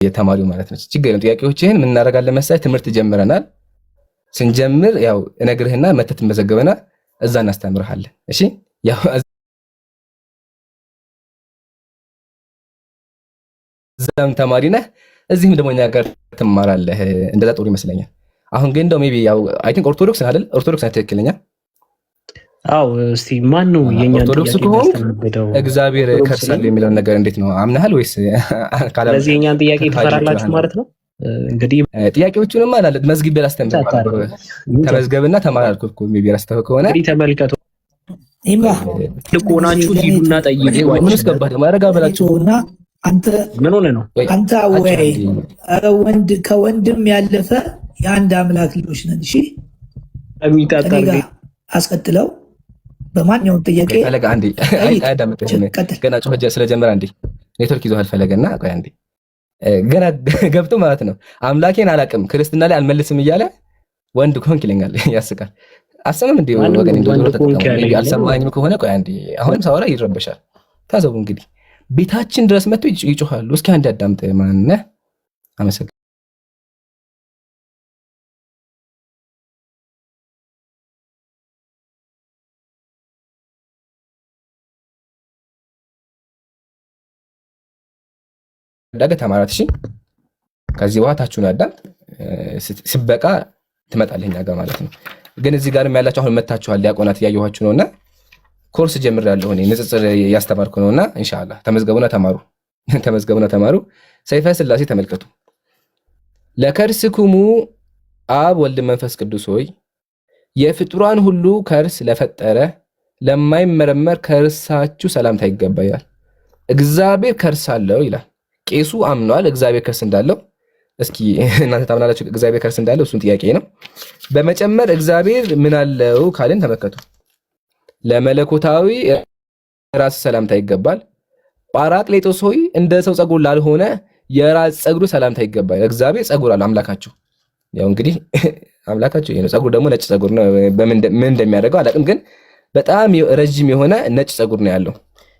የተማሪው ማለት ነው። ችግር ነው። ጥያቄዎችህን ምን እናደርጋለን መሰለህ? ትምህርት ጀምረናል። ስንጀምር ያው እነግርህና መተህ ትመዘገበና እዛ እናስተምርሃለን። እሺ ያው እዛም ተማሪ ነህ፣ እዚህም ደግሞ እኛ ጋር ትማራለህ። እንደዛ ጥሩ ይመስለኛል። አሁን ግን እንደው ሜቢ ያው አይ ቲንክ ኦርቶዶክስ አይደል? ኦርቶዶክስ ነው ትክክለኛ? አው እስቲ ማን ነው የኛ ኦርቶዶክስ ከሆነ እግዚአብሔር ከርሳል የሚለውን ነገር እንዴት ነው አምነሃል ወይስ ካላም? ለዚህ የኛን ጥያቄ ትፈራላችሁ ማለት ነው? እንግዲህ ጥያቄዎቹንም አላለት መዝግብ ያስተምር ተመዝገብና ተማር አልኩህ እኮ ሜቢ ረስተኸው ከሆነ እንግዲህ ተመልከቱ። ኢማ ልቆናችሁ ሂዱና ጠይቁ። ምን እስከባህ ማረጋ በላችሁና አንተ ምን ሆነ ነው አንተ ወይ ወንድ ከወንድም ያለፈ የአንድ አምላክ ልጆች ነን። እሺ የሚጣጣል አስቀጥለው በማንኛውም ጥያቄ ፈለገ አንዴ አዳምጠኝ። ገና ጮኸ ስለጀመረ አንዴ ኔትወርክ ይዞሃል ፈለገና ቆይ አንዴ ገና ገብቶ ማለት ነው አምላኬን አላቅም ክርስትና ላይ አልመልስም እያለ ወንድ ኮንክ ይለኛል። ያስቃል። አሰማም እንዴ ወገን እንደሆነ ተጠቅመው አልሰማኝም ከሆነ ቆይ አንዴ አሁንም ሳወራ ይረበሻል። ታዘቡ እንግዲህ ቤታችን ድረስ መጥቶ ይጮሃሉ። እስኪ አንድ አዳምጥ። ማንነ አመሰግናለሁ። ዳገ ተማራት። እሺ ከዚህ በኋላ ታችሁን አዳምጥ። ሲበቃ ትመጣለህ እኛ ጋር ማለት ነው። ግን እዚህ ጋርም ያላችሁ አሁን መታችኋል። ዲያቆናት እያየኋችሁ ነውና ኮርስ ጀምሬያለሁ እኔ ንጽጽር ያስተማርኩ ነውና ኢንሻአላህ ተመዝገቡና ተማሩ። ተመዝገቡና ተማሩ። ሰይፈ ሥላሴ ተመልከቱ። ለከርስኩሙ አብ ወልድ መንፈስ ቅዱስ ሆይ የፍጡራን ሁሉ ከርስ ለፈጠረ ለማይመረመር ከርሳችሁ ሰላምታ ይገባያል። እግዚአብሔር ከርስ አለው ይላል። ቄሱ አምኗል እግዚአብሔር ከርስ እንዳለው። እስኪ እናንተ ታምናላችሁ እግዚአብሔር ከርስ እንዳለው? እሱን ጥያቄ ነው። በመጨመር እግዚአብሔር ምን አለው ካልን ተመልከቱ። ለመለኮታዊ ራስ ሰላምታ ይገባል። ጳራቅሊጦስ ሆይ እንደ ሰው ጸጉር ላልሆነ የራስ ጸጉሩ ሰላምታ ይገባል። እግዚአብሔር ጸጉር አለው አምላካችሁ። ያው እንግዲህ አምላካችሁ ይሄ ነው። ጸጉር ደግሞ ነጭ ጸጉር ነው። ምን እንደሚያደርገው አላውቅም፣ ግን በጣም ረጅም የሆነ ነጭ ጸጉር ነው ያለው።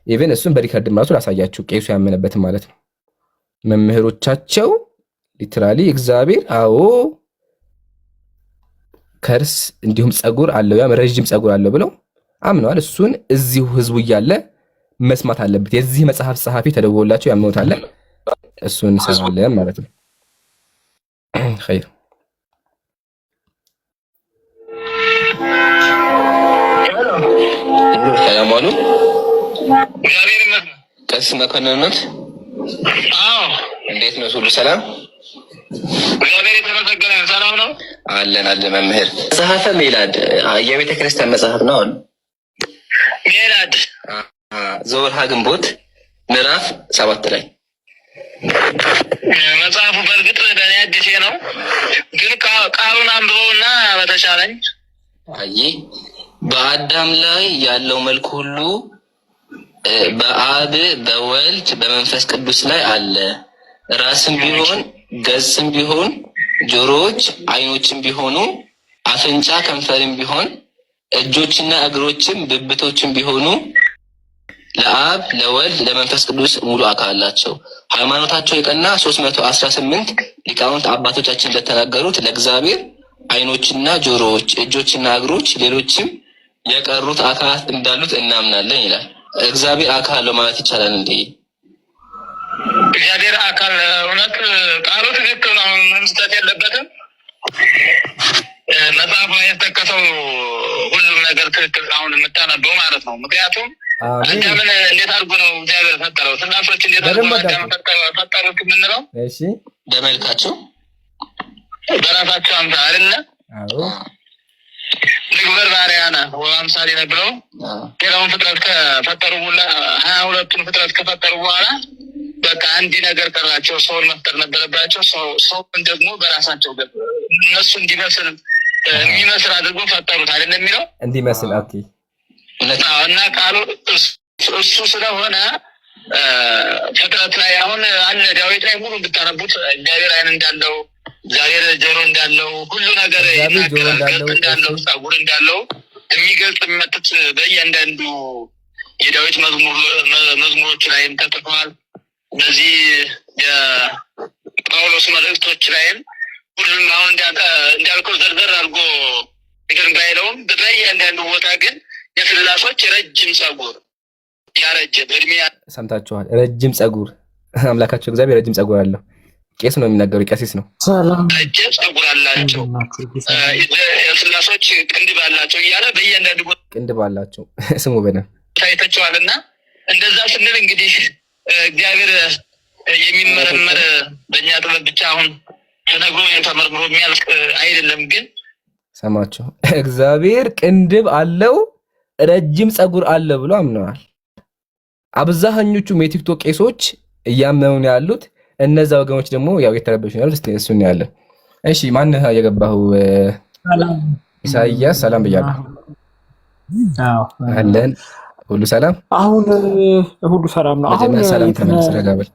ኢቭን እሱን በሪከርድ ማለት ላሳያችሁ፣ ቄሱ ያመነበት ማለት ነው። መምህሮቻቸው ሊትራሊ እግዚአብሔር አዎ ከርስ እንዲሁም ጸጉር አለው ያም ረጅም ጸጉር አለው ብለው አምነዋል። እሱን እዚሁ ህዝቡ እያለ መስማት አለበት። የዚህ መጽሐፍ ጸሐፊ ተደውሎላቸው ያምኑታል። እሱን ሰማለን ማለት ነው። ኸይር ሰላም አሉ። ቀስ መከነነት አዎ፣ እንዴት ነው? ሁሉ ሰላም? እግዚአብሔር የተመሰገነ ሰላም ነው። አለን መምህር። መጽሐፈ ሜላድ የቤተ ክርስቲያን መጽሐፍ ነው አሉ። ሜላድ ዘወርሃ ግንቦት ምዕራፍ 7 ላይ መጽሐፉ በእርግጥ ለኔ አዲስ ነው፣ ግን ቃሉን አንብበውና በተሻለኝ በአዳም ላይ ያለው መልክ ሁሉ በአብ በወልድ በመንፈስ ቅዱስ ላይ አለ። ራስም ቢሆን ገጽም ቢሆን ጆሮዎች አይኖችም ቢሆኑ አፍንጫ ከንፈርም ቢሆን እጆችና እግሮችም ብብቶችም ቢሆኑ ለአብ ለወልድ ለመንፈስ ቅዱስ ሙሉ አካል አላቸው። ሃይማኖታቸው የቀና 318 ሊቃውንት አባቶቻችን እንደተናገሩት ለእግዚአብሔር አይኖችና ጆሮዎች እጆችና እግሮች ሌሎችም የቀሩት አካላት እንዳሉት እናምናለን ይላል። እግዚአብሔር አካል አለው ማለት ይቻላል እንዴ? እግዚአብሔር አካል እውነት ቃሉ ትክክል ነው፣ መስጠት የለበትም። መጽሐፉ ላይ የተጠቀሰው ሁሉም ነገር ትክክል አሁን የምታነበው ማለት ነው። ምክንያቱም አዳምን እንዴት አድርጎ ነው እግዚአብሔር ፈጠረው? ስላሶች እንዴት አድርጎ አዳምን ፈጠሩት የምንለው? እሺ በመልካቸው በራሳቸው አምሳል አይደለ? አዎ ንግበር ባሪያና ወአምሳሌ ነብረው ሌላውን ፍጥረት ከፈጠሩ በኋላ 22ቱን ፍጥረት ከፈጠሩ በኋላ በቃ አንድ ነገር ቀራቸው። ሰውን መፍጠር ነበረባቸው። ሰውን ደግሞ በራሳቸው እነሱ እንዲመስል የሚመስል አድርጎ ፈጠሩት አይደል የሚለው እንዲመስል። ኦኬ እና ቃሉ እሱ ስለሆነ ፍጥረት ላይ አሁን አለ ዳዊት ላይ ሙሉ ብታነቡት እግዚአብሔር አይን እንዳለው እግዚአብሔር ጆሮ እንዳለው ሁሉ ነገር ይናገራል። እንዳለው ጸጉር እንዳለው የሚገልጽ መጥት በእያንዳንዱ የዳዊት መዝሙሮች ላይም ተጽፏል። በዚህ ክርስቶስ መልእክቶች ላይም ሁሉም አሁን እንዳልከው ዘርዘር አድርጎ ነገር ባይለውም በእያንዳንዱ ቦታ ግን የስላሶች ረጅም ጸጉር ያረጀ በእድሜ ሰምታችኋል። ረጅም ጸጉር አምላካቸው እግዚአብሔር ረጅም ጸጉር አለው። ቄስ ነው የሚናገረው፣ ቀሲስ ነው። ረጅም ጸጉር አላቸው የስላሶች ቅንድብ አላቸው እያለ በእያንዳንዱ ቦታ ቅንድብ አላቸው። ስሙ በደንብ ታይታቸዋልና እንደዛ ስንል እንግዲህ እግዚአብሔር የሚመረመር በእኛ ጥበብ ብቻ አሁን ተነግሮ ተመርምሮ የሚያልቅ አይደለም። ግን ሰማችሁ፣ እግዚአብሔር ቅንድብ አለው ረጅም ጸጉር አለ ብሎ አምነዋል። አብዛኞቹ የቲክቶክ ቄሶች እያመኑ ያሉት፣ እነዛ ወገኖች ደግሞ ያው የተረበሹ ያሉት። እስቲ እሱን ያለ እሺ፣ ማን የገባው? ኢሳይያስ ሰላም ብያለሁ። አዎ አለን ሁሉ ሰላም። አሁን ሁሉ ሰላም ነው። አሁን ሰላም ተመለስ። ረጋበል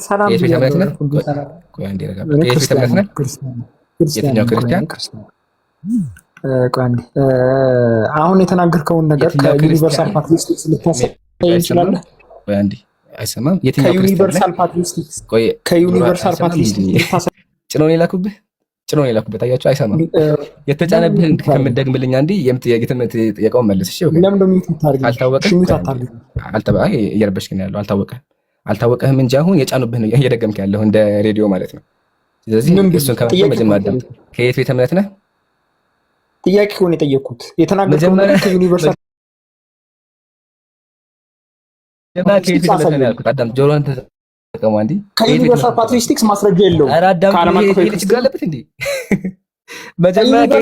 ሰላም ብያለሁ። ቆይ አንዴ ረጋበል። የትኛው ክርስቲያን? ቆይ አሁን የተናገርከውን ነገር ከዩኒቨርሳል ፓትሪስቲክስ ልታሳይ ይችላል። ቆይ አንዴ አይሰማም። የትኛው ከዩኒቨርሳል ፓትሪስቲክስ? ቆይ ከዩኒቨርሳል ፓትሪስቲክስ ልታሳይ ጭኖን የላኩበት አያቸው። አይሰማም። የተጫነብህን ከምትደግምልኝ አንዴ የምትጠየቀውን መልስ። እሺ ለምን ደሞ ይታርግ? አልታወቀ እየረበሽክ ነው ያለው። አልታወቀህም እንጂ አሁን የጫኑብህን እየደገምክ ያለው እንደ ሬዲዮ ማለት ነው። ስለዚህ እሱን ከመጀመሪያ ከየት ቤተ እምነት ነህ? ጥያቄ ሆነ የጠየቅኩት የተናገርከው ነገር ከዩኒቨርሳል ከዩኒቨርሳል ፓትሪስቲክስ ማስረጃ የለውም። ከዓለም አቀፍ ችግር አለበት እንዴ? መጀመሪያ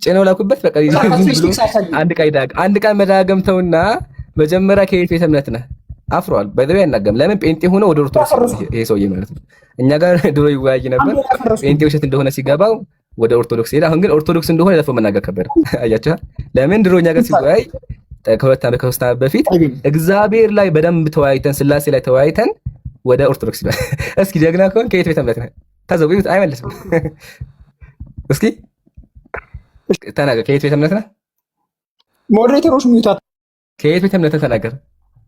ጭነው ላኩበት። በቃ አንድ ቀን መዳገም ተውና መጀመሪያ ከየት ቤተ እምነት ነህ? አፍሯል። በደበያ አይናገም። ለምን ጴንጤ ሆኖ ወደ ኦርቶዶክስ ይሄ ሰውዬ ማለት ነው። እኛ ጋር ድሮ ይወያይ ነበር። ጴንጤ ውሸት እንደሆነ ሲገባው ወደ ኦርቶዶክስ ሄደ። አሁን ግን ኦርቶዶክስ እንደሆነ ለፈ መናገር ከበደ። አያችሁ ለምን? ድሮ እኛ ጋር ሲወያይ ከሁለት ዓመት ከሶስት ዓመት በፊት እግዚአብሔር ላይ በደንብ ተወያይተን ስላሴ ላይ ተወያይተን ወደ ኦርቶዶክስ ይባል። እስኪ ጀግና ከሆነ ከየት ቤተ እምነት ነህ? ታዘቡት። አይመልስም። እስኪ ተናገር። ከየት ቤተ እምነት ነህ? ሞዴሬተሮች ሚውት ከየት ቤተ እምነት ተናገር።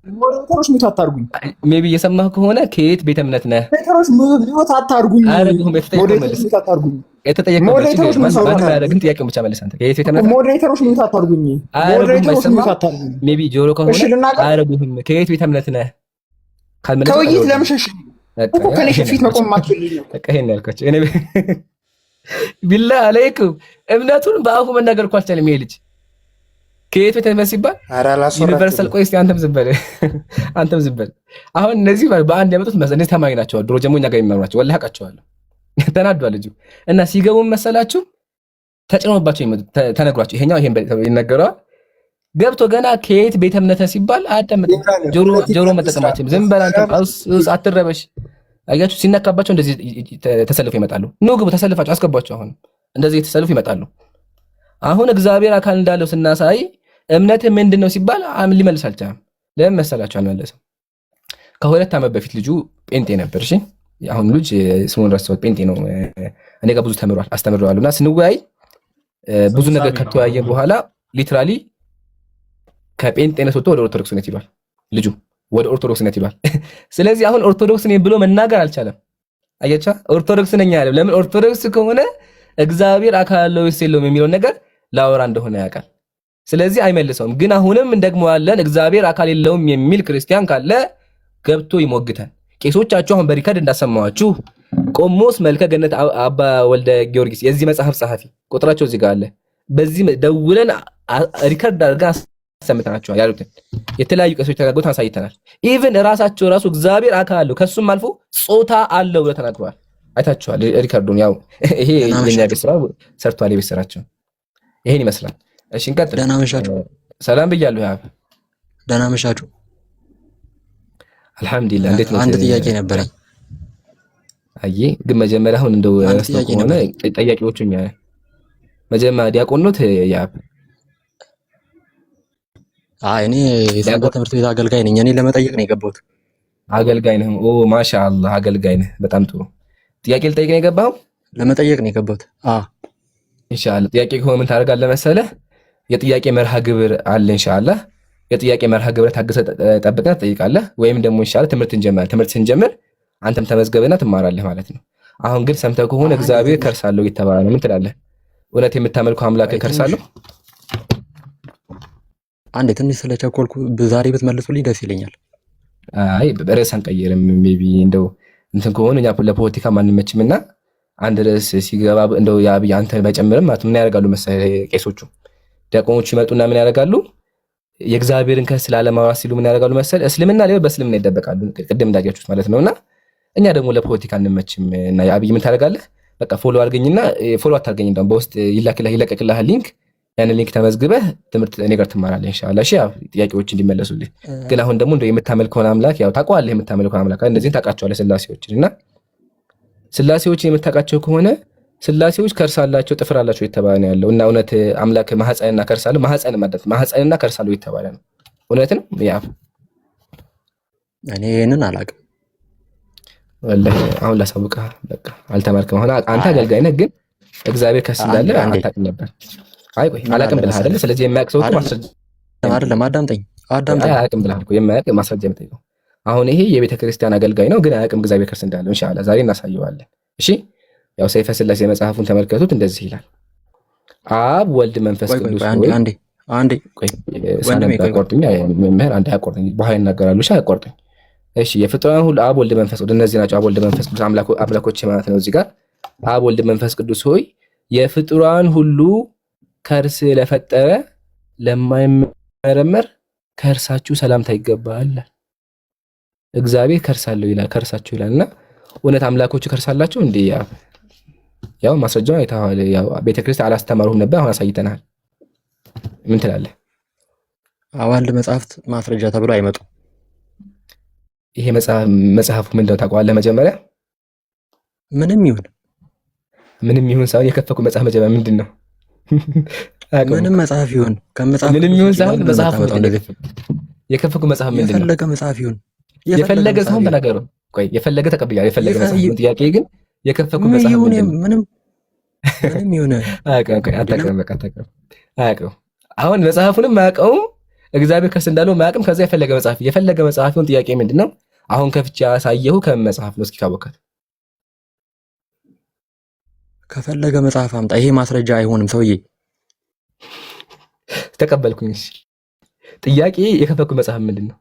ሞዴሬተሮች ሚውት አታርጉኝ። ሜቢ እየሰማህ ከሆነ ከየት ቤተ እምነት ነህ? ሞዴሬተሮች ሚውት አታርጉኝ። ሞዴሬተሮች ሚውት አታርጉኝ። ግን ጥያቄውን ብቻ መልስ አንተ። ከየት ቤተ እምነት? ሞዴሬተሮች ሚውት አታርጉኝ። ሞዴሬተሮች ሚውት አታርጉኝ። ሜቢ ጆሮ ከሆነ አያረጉህም። ከየት ቤተ እምነት ነህ? ከውይይት ለምሸሽ እኮ ከኔ ፊት መቆም ማትፈልኝ ነው። በቃ ይሄን ያልኳቸው እኔ ቢላ አለይኩም። እምነቱን በአፉ መናገር እኮ አልቻለም ይሄ ልጅ። ከየት ቤተ እምነት ሲባል ዩኒቨርሳል። ቆይ እስኪ አንተም ዝም በል። አሁን እነዚህ በአንድ ያመጡት እነዚህ ተማሪ ናቸው። ድሮ ጀሞ እኛ ጋር የሚመሩ ናቸው። ወላሂ አውቃቸዋለሁ። ተናዷል ልጁ እና ሲገቡ መሰላችሁ ተጭኖባቸው ተነግሯቸው ይሄኛው ይሄን ይነገረዋል። ገብቶ ገና ከየት ቤተ እምነት ሲባል አዳምጥ። ጆሮ መጠቀማችን ዝም በል አንተ አትረበሽ። አያችሁ ሲነካባቸው እንደዚህ ተሰልፈው ይመጣሉ። ኑ ግቡ፣ ተሰልፋቸው አስገባቸው። አሁን እንደዚህ ተሰልፈው ይመጣሉ። አሁን እግዚአብሔር አካል እንዳለው ስናሳይ እምነት ምንድነው ሲባል ሊመልስ አልቻለም። ለምን መሰላችሁ አልመለሰም? ከሁለት ዓመት በፊት ልጁ ጴንጤ ነበር። እሺ አሁን ልጅ ስሙን ረሳሁት። ጴንጤ ነው። እኔ ጋር ብዙ አስተምረዋልና ስንወያይ ብዙ ነገር ከተወያየ በኋላ ሊትራሊ ከጴንጤነት ወጥቶ ወደ ኦርቶዶክስነት ይሏል። ልጁ ወደ ኦርቶዶክስነት ይሏል። ስለዚህ አሁን ኦርቶዶክስ ነኝ ብሎ መናገር አልቻለም። አያቻ ኦርቶዶክስ ነኝ ያለው ለምን? ኦርቶዶክስ ከሆነ እግዚአብሔር አካል አለው ወይስ የለውም የሚለው ነገር ላወራ እንደሆነ ያውቃል። ስለዚህ አይመልሰውም። ግን አሁንም እንደግመዋለን፣ እግዚአብሔር አካል የለውም የሚል ክርስቲያን ካለ ገብቶ ይሞግተን። ቄሶቻችሁ አሁን በሪከርድ እንዳሰማዋችሁ ቆሞስ መልከ ገነት አባ ወልደ ጊዮርጊስ የዚህ መጽሐፍ ጸሐፊ ቁጥራቸው እዚህ ጋር አለ። በዚህ ደውለን ሪከርድ አድርጋ አሰምተናቸዋል። ያሉትን የተለያዩ ቄሶች ተናግረው አሳይተናል። ኢቭን ራሳቸው እግዚአብሔር አካል አለው ከሱም አልፎ ጾታ አለው ብለው ተናግረዋል። አይታችኋል ሪከርዱን። ያው ይሄ የኛ ቤት ስራ ሰርቷል። የቤት ስራቸው ይሄን ይመስላል። እሺ እንቀጥል። ደህና መሻችሁ። ሰላም ብያለሁ። ያ ደህና መሻችሁ። አልሐምዱሊላህ። እንዴት ነው? አንድ ጥያቄ ነበረኝ። አይ ግን መጀመሪያ አሁን እንደው ሆነ ጠያቂዎቹኛ መጀመሪያ ዲያቆን ነው ያ እኔ የሰንበት ትምህርት ቤት አገልጋይ ነኝ። እኔ ለመጠየቅ ነው የገባሁት። አገልጋይ ነህ? ኦ ማሻአላህ አገልጋይ ነህ። በጣም ጥሩ። ጥያቄ ልጠይቅ ነው የገባኸው? ለመጠየቅ ነው የገባሁት። ኢንሻአላህ ጥያቄ ከሆነ ምን ታደርጋለህ መሰለህ? የጥያቄ መርሃ ግብር አለ ኢንሻአላህ። የጥያቄ መርሃ ግብር ታገሰ ጠብቀህ ትጠይቃለህ። ወይም ደግሞ ኢንሻአላህ ትምህርት ስንጀምር አንተም ተመዝገብና ትማራለህ ማለት ነው። አሁን ግን ሰምተህ ከሆነ እግዚአብሔር ከርሳለሁ እየተባለ ነው። ምን ትላለህ? እውነት የምታመልከው አምላክ ከርሳለሁ? አንዴ ትንሽ ስለቸኮልኩ ዛሬ ብትመልሱልኝ ደስ ይለኛል። አይ ርዕስ አንቀይርም። ሜቢ እንደው እንትን ከሆነ እኛ ለፖለቲካ ማንመችምና አንድ ርዕስ ሲገባ እንደው የአብይ አንተ መጨመርም ማለት ምን ያደርጋሉ መሰለህ? ቄሶቹ ዲያቆኖቹ ይመጡና ምን ያደርጋሉ? የእግዚአብሔርን ከርስ ላለማውራት ሲሉ ምን ያደርጋሉ መሰለህ? እስልምና ላይ በእስልምና ይደበቃሉ፣ ቅድም እንዳያችሁት ማለት ነውና እኛ ደግሞ ለፖለቲካ አንመችም እና የአብይ ምን ታደርጋለህ? በቃ ፎሎ አድርገኝና ፎሎ አታርገኝ እንደውም በውስጥ ይለቀቅልሃል ሊንክ። ያንን ሊንክ ተመዝግበህ ትምህርት እኔ ጋር ትማራለህ ኢንሻአላህ። እሺ ያው ጥያቄዎች እንዲመለሱልህ። ግን አሁን ደግሞ እንደው የምታመልከውን አምላክ ያው ታውቀዋለህ። የምታመልከውን አምላክ እነዚህን ታውቃቸዋለህ ስላሴዎችን እና ስላሴዎችን የምታውቃቸው ከሆነ ስላሴዎች ከርስ አላቸው ጥፍር አላቸው የተባለ ነው ያለው እና እውነት አምላክ ማህፀንና ከርስ አለው ማህፀንና ከርስ አለው የተባለ ነው። እውነት ነው ያ? እኔ ይሄንን አላውቅም ወላሂ። አሁን ላሳውቅህ በቃ አልተማርክም። አሁን አንተ አገልጋይ ነህ፣ ግን እግዚአብሔር ከርስ እንዳለ አታውቅም ነበር። አይ ቆይ አላውቅም ብለህ አይደል? ስለዚህ የማያውቅ ሰው ማስረጃ አይደለም። አዳምጠኝ። አላውቅም ብለህ እኮ የማያውቅ ማስረጃ የምጠይቀው። አሁን ይሄ የቤተ ክርስቲያን አገልጋይ ነው፣ ግን አያውቅም እግዚአብሔር ከርስ እንዳለው። ኢንሻአላህ ዛሬ እናሳየዋለን። እሺ ያው ሰይፈ ሥላሴ መጽሐፉን ተመልከቱት። እንደዚህ ይላል፣ አብ ወልድ መንፈስ ቅዱስ ሆይ አንዴ ቆይ ቆርጡኝ፣ መምህር አንዴ አቆርጡኝ፣ በኋላ ይናገራሉ። እሺ አቆርጡኝ። እሺ የፍጥረታን ሁሉ አብ ወልድ መንፈስ ቅዱስ እነዚህ ናቸው። አብ ወልድ መንፈስ ቅዱስ አምላኮች ማለት ነው። እዚህ ጋር አብ ወልድ መንፈስ ቅዱስ ሆይ የፍጥረታን ሁሉ ከርስ ለፈጠረ ለማይመረመር ከርሳችሁ ሰላምታ ይገባል። እግዚአብሔር ከርሳለሁ ይላል፣ ከርሳችሁ ይላልና እውነት አምላኮቹ ከርሳላቸው እንዴ? ያው ማስረጃው አይተሃል። ያው ቤተክርስቲያን አላስተማሩህም ነበር፣ አሁን አሳይተናል። ምን ትላለህ? አዋልድ መጽሐፍት ማስረጃ ተብሎ አይመጡም። ይሄ መጽሐፉ ምንድነው ታውቀዋለህ? መጀመሪያ ምንም ይሁን ሳይሆን የከፈኩ መጽሐፍ መጀመሪያ ምንድነው? ምንም መጽሐፍ ይሁን ከመጽሐፍ ምንም ይሁን ሳይሆን መጽሐፉ የከፈኩ መጽሐፍ ምንድነው? የፈለገ መጽሐፍ ይሁን የፈለገ ሰው ተናገሩ። ቆይ የፈለገ ተቀብያለሁ። የፈለገ መጽሐፍ ነው ጥያቄ፣ ግን የከፈኩ መጽሐፍ ምንም ይሁን አያውቅም። አሁን መጽሐፉንም አያውቀውም፣ እግዚአብሔር ከርስ እንዳለው አያውቅም። ከዛ የፈለገ መጽሐፍ ይሁን ጥያቄ ምንድነው? አሁን ከፍቼ ያሳየሁ ከመጽሐፍ ነው። እስኪ ካወቃት ከፈለገ መጽሐፍ አምጣ። ይሄ ማስረጃ አይሆንም ሰውዬ። ተቀበልኩኝ። እሺ ጥያቄ የከፈኩ መጽሐፍ ምንድነው?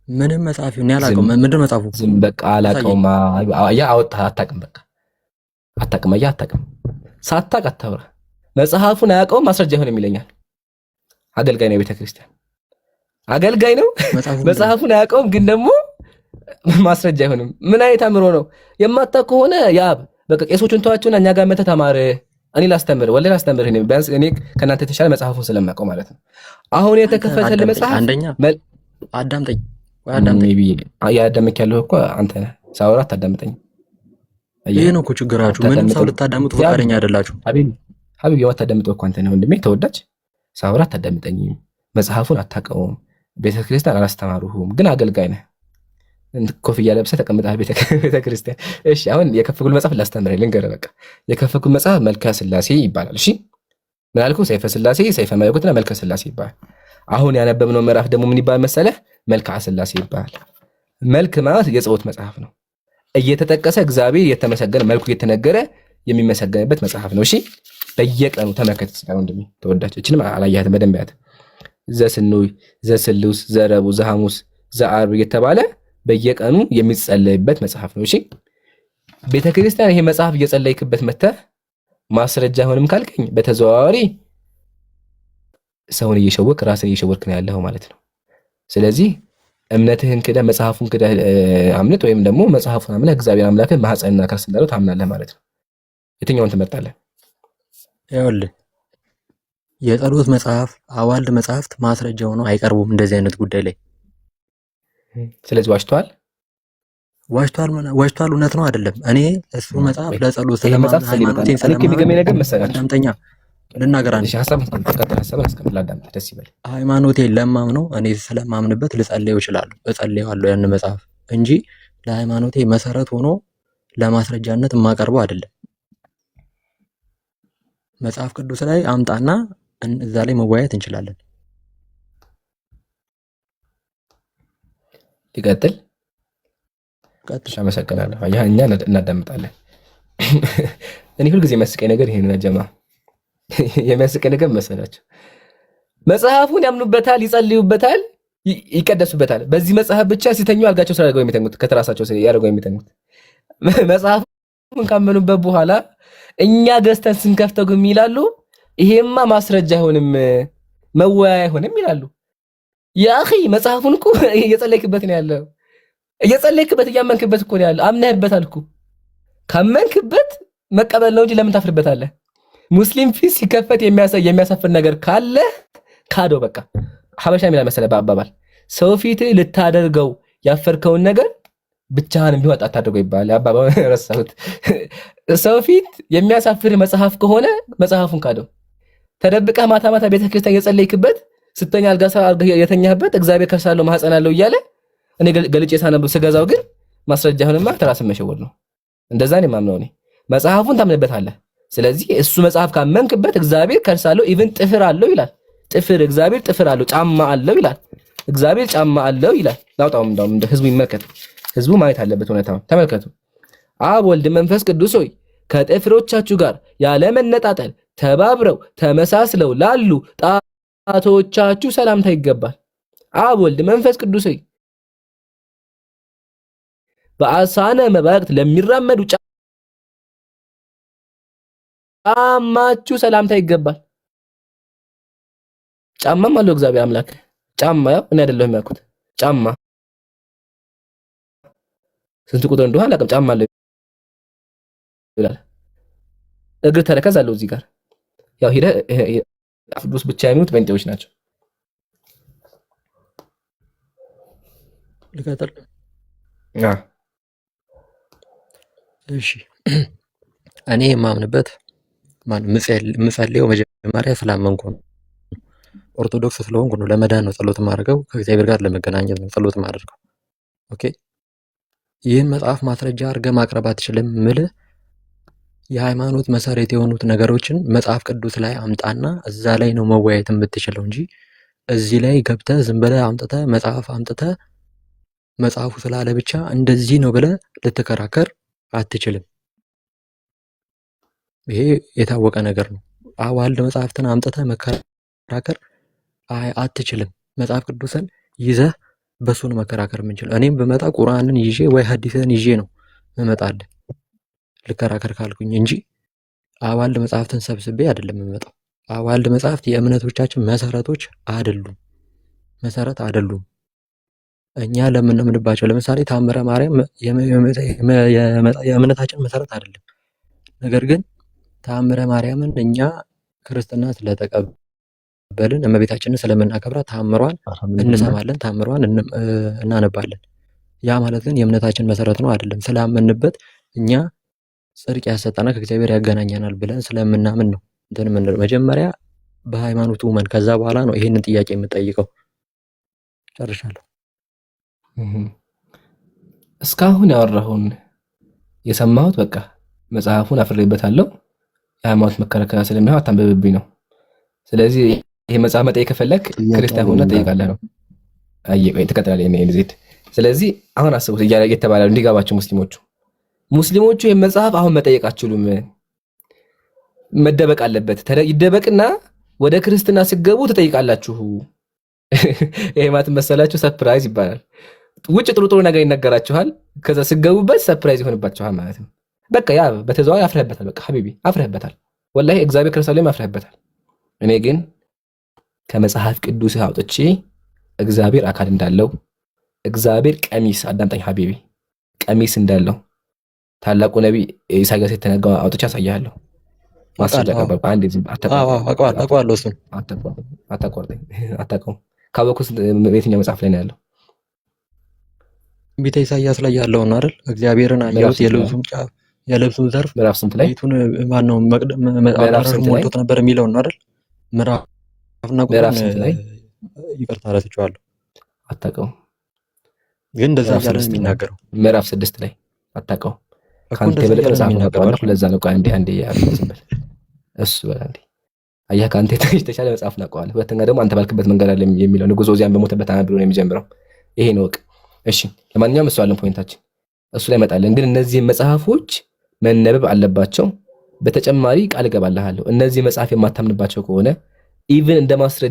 ምንም መጽሐፍ ይሁን ያላቀው ምንድነው መጽሐፉ? ዝም በቃ አላቀውማ። ያ አወጣ አታውቅም። በቃ አታውቅም። ያ አታውቅም። ሳታውቅ አታውራ። መጽሐፉን አያውቀውም ማስረጃ ይሆን የሚለኛል። አገልጋይ ነው፣ የቤተ ክርስቲያን አገልጋይ ነው። መጽሐፉን አያውቀውም፣ ግን ደግሞ ማስረጃ አይሆንም። ምን አይነት አምሮ ነው? የማታውቅ ከሆነ ያ በቃ ቄሶቹን ተዋቸውና እኛ ጋር መተህ ተማር። እኔ ላስተምር ቢያንስ እኔ ከእናንተ የተሻለ መጽሐፉን ስለማውቀው ማለት ነው። አሁን የተከፈተልህ መጽሐፍ አንደኛ አዳምጠኝ ያዳምክ ያለው እኮ አንተ ነህ። ሳወራ አታዳምጠኝ። ይሄ ነው እኮ ችግራችሁ። ምንም ሰው ልታዳምጡ ፈቃደኛ አይደላችሁ። ሀቢብ የማታዳምጠው እኮ አንተ ነህ ወንድሜ፣ ተወዳጅ። ሳወራ አታዳምጠኝም። መጽሐፉን አታውቀውም። ቤተክርስቲያን አላስተማሩህም፣ ግን አገልጋይ ነህ። ኮፍያ ለብሰህ ተቀምጠሃል ቤተክርስቲያን። እሺ አሁን የከፈኩት መጽሐፍ ላስተምርህ ልንገርህ። በቃ የከፈኩት መጽሐፍ መልከ ሥላሴ ይባላል። እሺ ምን አልኩህ? ሰይፈ ሥላሴ፣ ሰይፈ መለኮትና መልከ ሥላሴ ይባላል። አሁን ያነበብነው ምዕራፍ ደግሞ ምን ይባል መሰለህ? መልክዓ ሥላሴ ይባላል። መልክ ማለት የጸሎት መጽሐፍ ነው። እየተጠቀሰ እግዚአብሔር የተመሰገነ መልኩ እየተነገረ የሚመሰገንበት መጽሐፍ ነው። እሺ በየቀኑ ተመልከት። ስለሆነ እንደሚ ተወዳጅ እችንም አላያትም፣ በደንብ ያት ዘስኑይ፣ ዘስሉስ፣ ዘረቡዕ፣ ዘሐሙስ፣ ዘዓርብ እየተባለ በየቀኑ የሚጸለይበት መጽሐፍ ነው። እሺ ቤተክርስቲያን ይሄ መጽሐፍ እየጸለይክበት መተህ ማስረጃ አይሆንም ካልከኝ በተዘዋዋሪ ሰውን እየሸወክ ራስን እየሸወክ ነው ያለው ማለት ነው። ስለዚህ እምነትህን ክደህ መጽሐፉን ክደህ አምነት ወይም ደግሞ መጽሐፉን አምነህ እግዚአብሔር አምላክህ ማህፀንና ከርስ እንዳለው ታምናለህ ማለት ነው። የትኛውን ትመርጣለህ? ይኸውልህ የጸሎት መጽሐፍ አዋልድ መጽሐፍት ማስረጃ ሆነው አይቀርቡም እንደዚህ አይነት ጉዳይ ላይ። ስለዚህ ዋሽቷል። እውነት ነው አይደለም? እኔ እሱ መጽሐፍ ለጸሎት ስለማለት የሚገርመኝ ነገር መሰለህ፣ አዳምጠኛ ልናገር አንድ ደስ ይበል። ሃይማኖቴን ለማምነው እኔ ስለማምንበት ልጸልየው እችላለሁ፣ እጸልየዋለሁ ያን መጽሐፍ እንጂ ለሃይማኖቴ መሰረት ሆኖ ለማስረጃነት የማቀርበው አይደለም። መጽሐፍ ቅዱስ ላይ አምጣና እዛ ላይ መወያየት እንችላለን። ይቀጥል። አመሰግናለሁ። አያ እኛ እናዳምጣለን። እኔ ሁልጊዜ የሚያስቀኝ ነገር ይሄ ነው። ጀማ የሚያስቀኝ ነገር መሰላቸው መጽሐፉን ያምኑበታል፣ ይጸልዩበታል፣ ይቀደሱበታል። በዚህ መጽሐፍ ብቻ ሲተኙ አልጋቸው ስራ አድርገው የሚተኙት ከተራሳቸው ያደርገው የሚተኙት መጽሐፉን ካመኑበት በኋላ እኛ ገዝተን ስንከፍተው ግን ይላሉ ይሄማ ማስረጃ አይሆንም መወያያ አይሆንም ይላሉ። ያ አኺ መጽሐፉን እኮ እየጸለይክበት ነው ያለው፣ እየጸለይክበት እያመንክበት እኮ ነው ያለው፣ አምነህበታል እኮ። ካመንክበት መቀበል ነው እንጂ ለምን ታፍርበታለህ? ሙስሊም ፊት ሲከፈት የሚያሳፍር ነገር ካለ ካዶ በቃ ሐበሻ የሚላ መሰለ በአባባል ሰው ፊት ልታደርገው ያፈርከውን ነገር ብቻህን ቢወጣ አታደርገው ይባላል። አባባው ረሳሁት። ሰው ፊት የሚያሳፍር መጽሐፍ ከሆነ መጽሐፉን ካዶ። ተደብቀህ ማታ ማታ ቤተክርስቲያን የጸለይክበት ስተኛ አልጋ የተኛህበት እግዚአብሔር ከሳለው ማህፀን አለው እያለ እኔ ገልጬ ሳነብ ስገዛው ግን ማስረጃ ሆነማ ተራስን መሸወድ ነው። እንደዛ ነው የማምነው እኔ። መጽሐፉን ታምንበታለህ። ስለዚህ እሱ መጽሐፍ ካመንክበት እግዚአብሔር ከርሳለው ኢቭን ጥፍር አለው ይላል። ጥፍር እግዚአብሔር ጥፍር አለው፣ ጫማ አለው ይላል። እግዚአብሔር ጫማ አለው ይላል። ላውጣው እንደውም እንደ ህዝቡ ይመልከት። ህዝቡ ማየት አለበት እውነታውን። ተመልከቱ። አብ ወልድ መንፈስ ቅዱስ ሆይ ከጥፍሮቻችሁ ጋር ያለ መነጣጠል ተባብረው ተመሳስለው ላሉ ጣቶቻችሁ ሰላምታ ይገባል። አብ ወልድ መንፈስ ቅዱስ ሆይ በአሳነ መባረክት ለሚራመዱ ጫማችሁ ሰላምታ ይገባል። ጫማም አለው እግዚአብሔር አምላክ። ጫማ ያው እኔ አይደለሁም ያልኩት ጫማ ስንት ቁጥር እንደሆነ አላውቅም። ጫማ አለው ይላል። እግር ተረከዝ አለው እዚህ ጋር። ያው ሄደ ቅዱስ ብቻ የሚሉት ጴንጤዎች ናቸው። ልቀጥል? እሺ እኔ የማምንበት ምጸልየው መጀመሪያ ስላመንኩ ነው። ኦርቶዶክስ ስለሆንኩ ነው። ለመዳን ነው ጸሎት ማድረገው፣ ከእግዚአብሔር ጋር ለመገናኘት ነው ጸሎት ማድረገው። ኦኬ ይህን መጽሐፍ ማስረጃ አድርገህ ማቅረብ አትችልም ምልህ የሃይማኖት መሰረት የሆኑት ነገሮችን መጽሐፍ ቅዱስ ላይ አምጣና እዛ ላይ ነው መወያየት የምትችለው እንጂ እዚህ ላይ ገብተህ ዝም ብለህ አምጥተህ መጽሐፍ አምጥተህ መጽሐፉ ስላለ ብቻ እንደዚህ ነው ብለህ ልትከራከር አትችልም። ይሄ የታወቀ ነገር ነው። አዋልድ መጽሐፍትን አምጥተህ መከራከር አትችልም። መጽሐፍ ቅዱስን ይዘህ በሱ ነው መከራከር የምንችለው። እኔም ብመጣ ቁርአንን ይዤ ወይ ሐዲስን ይዤ ነው እመጣለሁ ልከራከር ካልኩኝ እንጂ አዋልድ መጽሐፍትን ሰብስቤ አይደለም የምመጣው። አዋልድ መጽሐፍት የእምነቶቻችን መሰረቶች አይደሉም፣ መሰረት አይደሉም። እኛ ለምንምንባቸው ለምሳሌ ታምረ ማርያም የእምነታችን መሰረት አይደለም። ነገር ግን ታምረ ማርያምን እኛ ክርስትና ስለተቀበልን እመቤታችንን ስለምናከብራት ታምሯን እንሰማለን፣ ታምሯን እናነባለን። ያ ማለት ግን የእምነታችን መሰረት ነው አይደለም። ስላመንበት እኛ ጽድቅ ያሰጠና ከእግዚአብሔር ያገናኘናል ብለን ስለምናምን ነው እንትን የምንለው። መጀመሪያ በሃይማኖቱ መን ከዛ በኋላ ነው ይሄንን ጥያቄ የምጠይቀው። ጨርሻለሁ። እስካሁን ያወራሁን የሰማሁት በቃ መጽሐፉን አፍሬበታለሁ። የሃይማኖት መከራከሪያ ስለሚሆን አታንብብብኝ ነው። ስለዚህ ይሄ መጽሐፍ መጠየቅ ከፈለክ ክርስቲያን ሆነህ ትጠይቃለህ ነው። አየቀኝ ተከታታይ ነው ዜድ። ስለዚህ አሁን አስቡት እየተባለ እንዲገባቸው ሙስሊሞቹ ይሄን መጽሐፍ አሁን መጠየቅ አትችሉም፣ መደበቅ አለበት። ይደበቅና ወደ ክርስትና ሲገቡ ትጠይቃላችሁ። ይሄ ማለት መሰላችሁ ሰርፕራይዝ ይባላል። ውጭ ጥሩ ጥሩ ነገር ይነገራችኋል፣ ከዛ ሲገቡበት ሰርፕራይዝ ይሆንባችኋል ማለት ነው። በቃ ያ በተዘዋዋሪ አፍረህበታል። በቃ ሐቢቢ አፍረህበታል። ወላሂ እግዚአብሔር ክርስቶስም አፍረህበታል። እኔ ግን ከመጽሐፍ ቅዱስ አውጥቼ እግዚአብሔር አካል እንዳለው እግዚአብሔር ቀሚስ አዳምጠኝ ሐቢቢ ቀሚስ እንዳለው ታላቁ ነብይ ኢሳይያስ የተነገረው አውጥቼ አሳያለሁ። ማስረጃ ከበቃ አንዴ ዝም አውቀዋለሁ። እሱን አታውቀውም። ካወኩስ በየትኛው መጽሐፍ ላይ ነው ያለው? ቤተ ኢሳይያስ ላይ ያለው ነው አይደል? እግዚአብሔርን አየሁት የልብሱን ዘርፍ ምዕራፍ ስንት ላይ ቤቱን ማን ነው ሞልቶት ነበር የሚለው ነው አይደል? ምዕራፍና ምዕራፍ ስንት ላይ? ይቅርታ ረስቼዋለሁ። አታውቀውም ግን እንደዛ እያለ ነው የሚናገረው። ምዕራፍ 6 ላይ አታውቀውም። ካንተ የበለጠ መጽሐፍ ነው። ለዛ ነው አንዴ ያልኩት። እሱ በላንዴ አያ ካንተ የተሻለ መጽሐፍ ነው። ሁለተኛ ደግሞ አንተ ባልክበት መንገድ አለ የሚለው ንጉሥ ኦዚያን በሞተበት ዓመት ብሎ ነው የሚጀምረው። ይሄ ነው ወቅ። እሺ ለማንኛውም እሱ አለን ፖይንታችን እሱ ላይ መጣለን። ግን እነዚህ መጽሐፎች መነበብ አለባቸው። በተጨማሪ ቃል እገባልሃለሁ እነዚህ መጽሐፍ የማታምንባቸው ከሆነ ኢቭን እንደ ማስረጃ